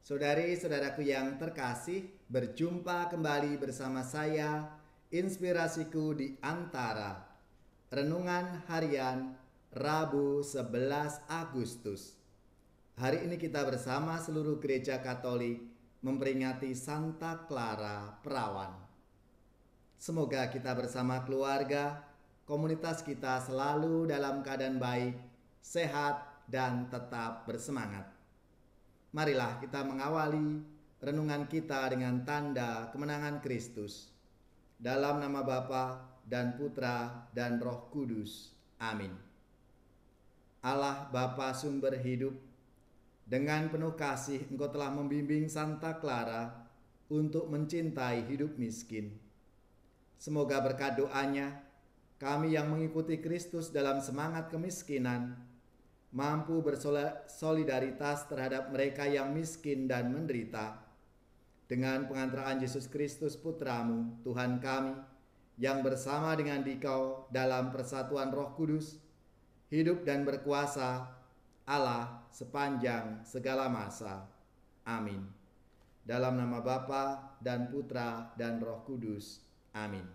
Saudari-saudaraku yang terkasih, berjumpa kembali bersama saya, Inspirasiku di Antara. Renungan harian Rabu 11 Agustus. Hari ini kita bersama seluruh gereja Katolik memperingati Santa Clara Perawan. Semoga kita bersama keluarga, komunitas kita selalu dalam keadaan baik, sehat, dan tetap bersemangat. Marilah kita mengawali renungan kita dengan tanda kemenangan Kristus. Dalam nama Bapa dan Putra dan Roh Kudus. Amin. Allah Bapa sumber hidup, dengan penuh kasih Engkau telah membimbing Santa Clara untuk mencintai hidup miskin. Semoga berkat doanya, kami yang mengikuti Kristus dalam semangat kemiskinan, mampu bersolidaritas terhadap mereka yang miskin dan menderita. Dengan pengantaraan Yesus Kristus Putramu, Tuhan kami, yang bersama dengan Dikau dalam persatuan Roh Kudus, hidup dan berkuasa Allah sepanjang segala masa. Amin. Dalam nama Bapa dan Putra dan Roh Kudus. Amin.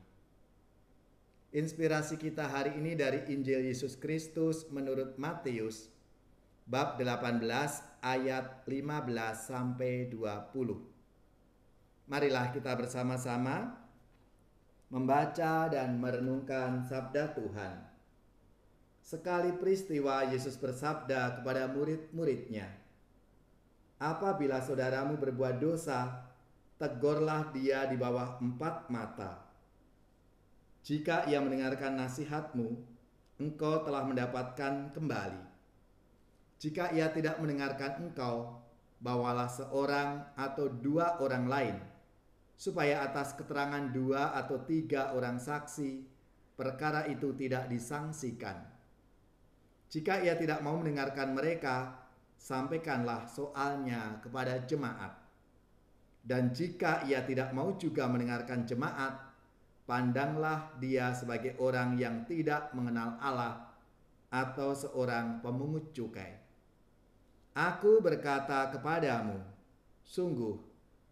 Inspirasi kita hari ini dari Injil Yesus Kristus menurut Matius bab 18 ayat 15 sampai 20. Marilah kita bersama-sama membaca dan merenungkan sabda Tuhan. Sekali peristiwa Yesus bersabda kepada murid-muridnya, "Apabila saudaramu berbuat dosa, tegurlah dia di bawah 4 mata. Jika ia mendengarkan nasihatmu, engkau telah mendapatkan kembali. Jika ia tidak mendengarkan engkau, bawalah seorang atau 2 orang lain, supaya atas keterangan 2 atau 3 orang saksi, perkara itu tidak disangsikan. Jika ia tidak mau mendengarkan mereka, sampaikanlah soalnya kepada jemaat. Dan jika ia tidak mau juga mendengarkan jemaat, pandanglah dia sebagai orang yang tidak mengenal Allah atau seorang pemungut cukai. Aku berkata kepadamu, sungguh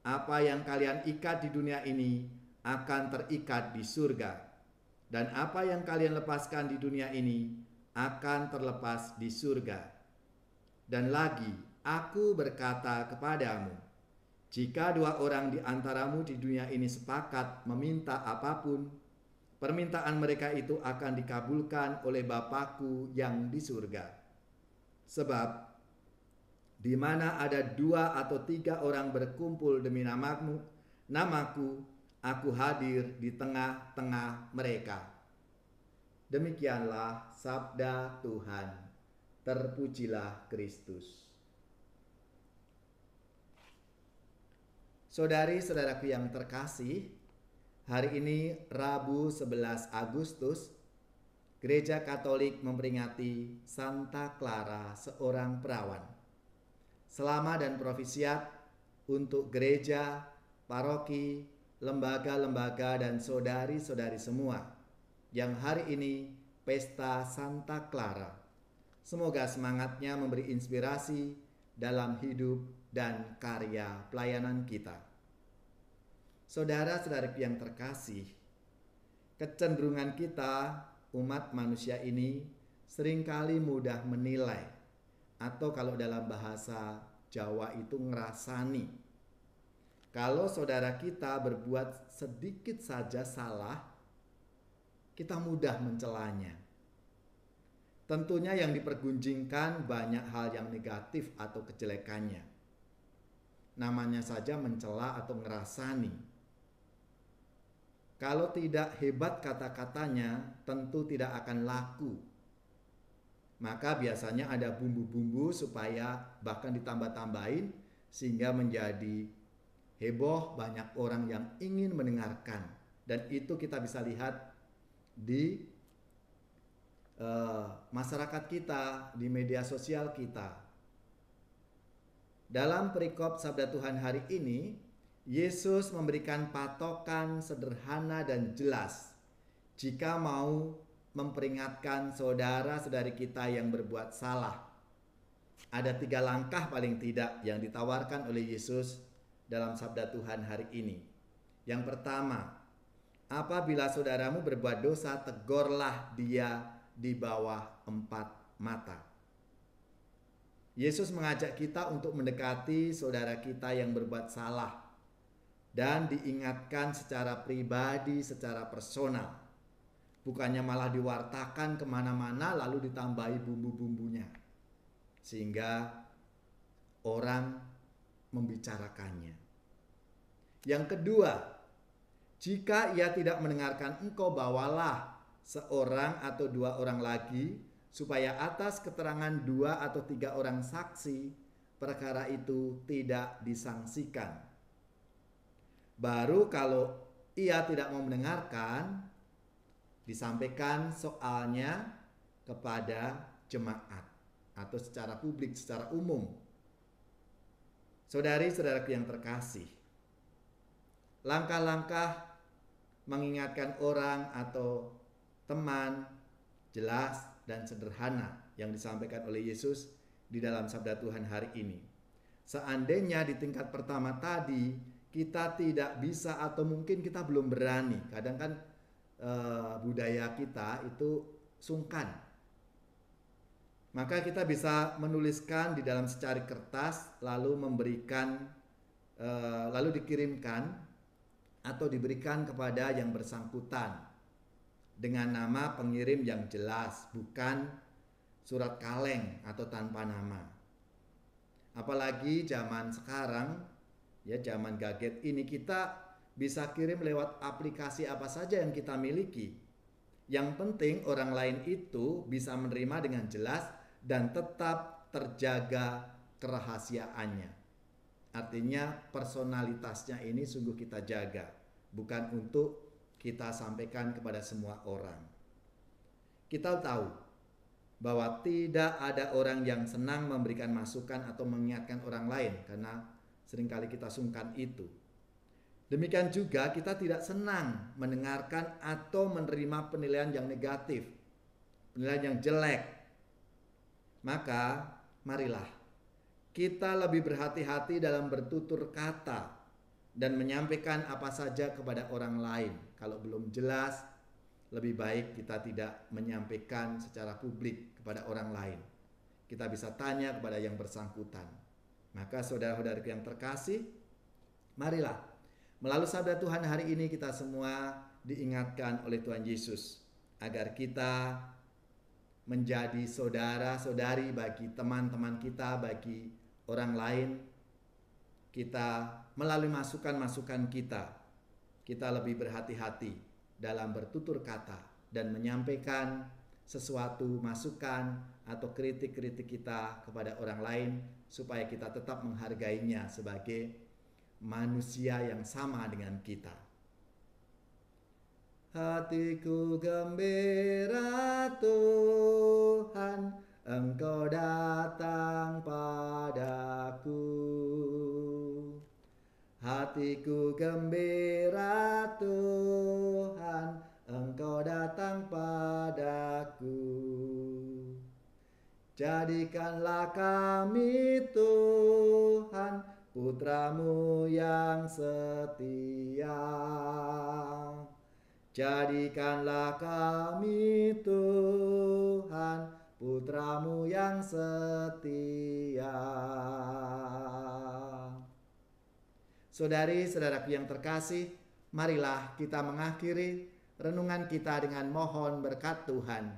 apa yang kalian ikat di dunia ini akan terikat di surga, dan apa yang kalian lepaskan di dunia ini akan terlepas di surga. Dan lagi, aku berkata kepadamu, jika 2 orang di antaramu di dunia ini sepakat meminta apapun, permintaan mereka itu akan dikabulkan oleh Bapa-Ku yang di surga. Sebab di mana ada 2 atau 3 orang berkumpul demi namaku, aku hadir di tengah-tengah mereka." Demikianlah sabda Tuhan. Terpujilah Kristus. Saudari-saudaraku yang terkasih, hari ini Rabu 11 Agustus, Gereja Katolik memperingati Santa Clara, seorang perawan. Selamat dan profisiat untuk gereja, paroki, lembaga-lembaga dan saudari-saudari semua yang hari ini pesta Santa Clara. Semoga semangatnya memberi inspirasi dalam hidup dan karya pelayanan kita. Saudara-saudari yang terkasih, kecenderungan kita umat manusia ini seringkali mudah menilai, atau kalau dalam bahasa Jawa itu ngerasani. Kalau saudara kita berbuat sedikit saja salah, kita mudah mencelanya. Tentunya yang dipergunjingkan banyak hal yang negatif atau kejelekannya. Namanya saja mencela atau ngerasani. Kalau tidak hebat kata-katanya, tentu tidak akan laku. Maka biasanya ada bumbu-bumbu supaya bahkan ditambah-tambahin sehingga menjadi heboh, banyak orang yang ingin mendengarkan. Dan itu kita bisa lihat di masyarakat kita, di media sosial kita. Dalam perikop sabda Tuhan hari ini, Yesus memberikan patokan sederhana dan jelas jika mau memperingatkan saudara-saudari kita yang berbuat salah. Ada 3 langkah paling tidak yang ditawarkan oleh Yesus dalam sabda Tuhan hari ini. Yang pertama, apabila saudaramu berbuat dosa, tegurlah dia di bawah 4 mata. Yesus mengajak kita untuk mendekati saudara kita yang berbuat salah dan diingatkan secara pribadi, secara personal. Bukannya malah diwartakan kemana-mana lalu ditambahi bumbu-bumbunya, sehingga orang membicarakannya. Yang kedua, jika ia tidak mendengarkan engkau, bawalah seorang atau 2 orang lagi, supaya atas keterangan 2 atau 3 orang saksi perkara itu tidak disangsikan. Baru kalau ia tidak mau mendengarkan, disampaikan soalnya kepada jemaat atau secara publik, secara umum. Saudari-saudaraku yang terkasih, langkah-langkah mengingatkan orang atau teman jelas dan sederhana yang disampaikan oleh Yesus di dalam sabda Tuhan hari ini. Seandainya di tingkat pertama tadi kita tidak bisa atau mungkin kita belum berani, kadang kan budaya kita itu sungkan, maka kita bisa menuliskan di dalam secari kertas lalu memberikan lalu dikirimkan atau diberikan kepada yang bersangkutan dengan nama pengirim yang jelas, bukan surat kaleng atau tanpa nama. Apalagi zaman sekarang, ya zaman gadget ini, kita bisa kirim lewat aplikasi apa saja yang kita miliki. Yang penting orang lain itu bisa menerima dengan jelas dan tetap terjaga kerahasiaannya. Artinya personalitasnya ini sungguh kita jaga, bukan untuk kita sampaikan kepada semua orang. Kita tahu bahwa tidak ada orang yang senang memberikan masukan atau mengingatkan orang lain, karena seringkali kita sungkan itu. Demikian juga kita tidak senang mendengarkan atau menerima penilaian yang negatif, penilaian yang jelek. Maka marilah kita lebih berhati-hati dalam bertutur kata dan menyampaikan apa saja kepada orang lain. Kalau belum jelas, lebih baik kita tidak menyampaikan secara publik kepada orang lain. Kita bisa tanya kepada yang bersangkutan. Maka saudara-saudaraku yang terkasih, marilah melalui sabda Tuhan hari ini kita semua diingatkan oleh Tuhan Yesus agar kita menjadi saudara-saudari bagi teman-teman kita, bagi orang lain. Kita melalui masukan-masukan kita lebih berhati-hati dalam bertutur kata dan menyampaikan sesuatu masukan atau kritik-kritik kita kepada orang lain supaya kita tetap menghargainya sebagai manusia yang sama dengan kita. Hatiku gembira Tuhan, Engkau datang padaku. Hatiku gembira Tuhan, Engkau datang padaku. Jadikanlah kami Tuhan, putra-Mu yang setia. Jadikanlah kami Tuhan, putra-Mu yang setia. Saudari-saudaraku yang terkasih, marilah kita mengakhiri renungan kita dengan mohon berkat Tuhan.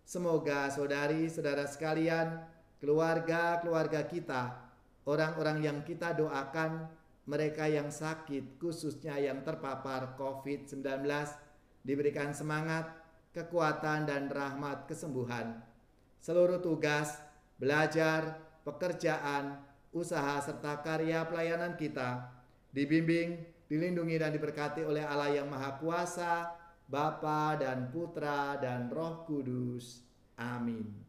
Semoga saudari-saudara sekalian, keluarga-keluarga kita, orang-orang yang kita doakan, mereka yang sakit, khususnya yang terpapar COVID-19, diberikan semangat, kekuatan, dan rahmat kesembuhan. Seluruh tugas, belajar, pekerjaan, usaha, serta karya pelayanan kita dibimbing, dilindungi, dan diberkati oleh Allah yang Maha Kuasa, Bapa dan Putra dan Roh Kudus. Amin.